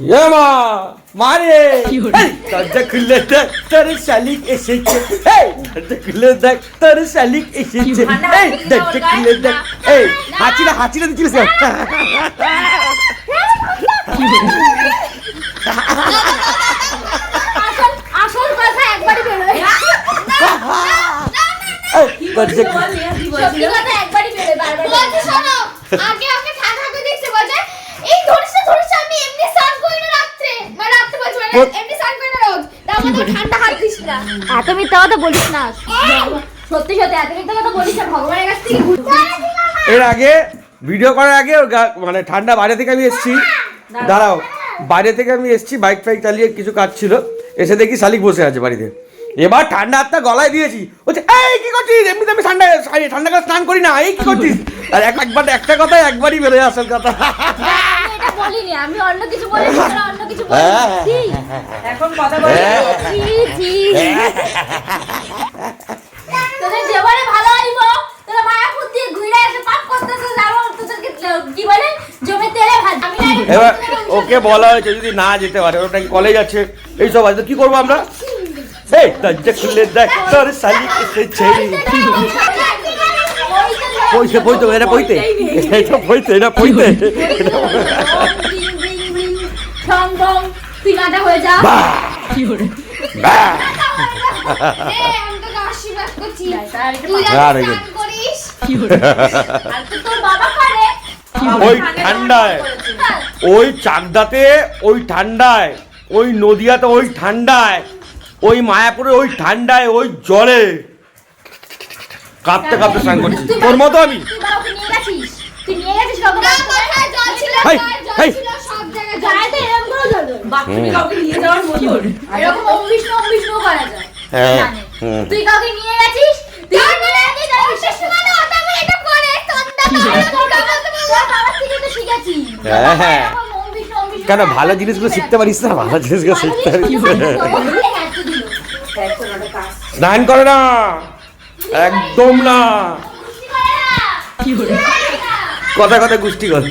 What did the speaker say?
মা মারে দরজা খুললে দেখ তোর শালিক এসেছে, দরজা খুললে দেখ তোর শালিক এসেছে, দরজা খুললে দেখ। এই হাঁচিটা হাঁচিটা দিচ্ছিস আসল কথা একবারই বেরোয়। দরজা সত্যি কথা একবারই বেরোয় বারবার। বলছি শোনো, আগে আমাকে ঠান্ডা করে দেখছে বলে এই ধরিস আমি এমনি স্নান করি না রাত্রে, মানে রাত্রে বলছি মানে এমনি স্নান করি না রোজ, তার মধ্যে ঠান্ডা হাত দিস না। এত মিথ্যা কথা বলিস না, সত্যি সত্যি এত মিথ্যা কথা বলিস না, ভগবানের কাছ থেকে ঘুরতে। এর আগে ভিডিও করার আগে মানে ঠান্ডা বাইরে থেকে আমি এসেছি, দাঁড়াও, বাইরে থেকে আমি এসেছি বাইক ফাইক চালিয়ে কিছু কাজ ছিল, এসে দেখি শালিক বসে আছে বাড়িতে। এবার ঠান্ডা হাতটা গলায় দিয়েছি, বলছে এই কি করছিস, এমনিতে আমি ঠান্ডা করে স্নান করি না, এই কি করছিস। আর একবার একটা কথা একবারই বেরোয় আসল কথা। এটা বলিনি আমি, অন্য কিছু বলেছি, তোরা অন্য কিছু বলিস। এখন কথা বল। তোদের জীবনে ভালো হইব, তোরা মায়াপুর দিয়ে ঘুরে এসে পাপ করতেছিস, আর তোদেরকে কি বলে জমে তেলে ভাজ। আমি না এবার ওকে বলা হয়েছে যদি না যেতে পারে, ওটা কলেজ আছে এইসব আছে, কি করবো আমরা। এই দরজা খুলে দেখ তোর শালিক এসেছে, পইতে পইতে এটা পইতে এটা পইতে এটা পইতে ঠং ঠং তুই গাঁদা হয়ে যা। আমি তোকে আশীর্বাদ করছি, তুই করিস আর তোর বাবা করে। ওই ঠান্ডায়, ওই চাকদাতে ওই ঠান্ডায়, ওই নদিয়াতে ওই ঠান্ডায়, ওই মায়াপুরে ওই ঠান্ডায়, ওই জলে কাঁপতে কাঁপতে স্নান করেছি তোর মতো আমি। তুই বাবাকে নিয়ে গেছিস, তুই নিয়ে গেছিস বাবাকে। জল ছিল, জল ছিল সব জায়গায়, জায়গাতে এরকম করে জল ধরে। বাথরুমে কাউকে নিয়ে যাওয়ার মতন। এরকম অম্বিষ্ণ করা যায়। তুই কাউকে নিয়ে গেছিস, তুই নিয়ে গেছিস, আর বিশ্বাস করে না ওটা আমি এটা করে তন্দা তোর বাবার থেকে তো শিখেছি। হ্যাঁ কেন ভালো জিনিসগুলো শিখতে পারিস না, ভালো জিনিসগুলো শিখতে পারিস। স্নান করে না, একদম না, কথা কথা গুষ্টি করে।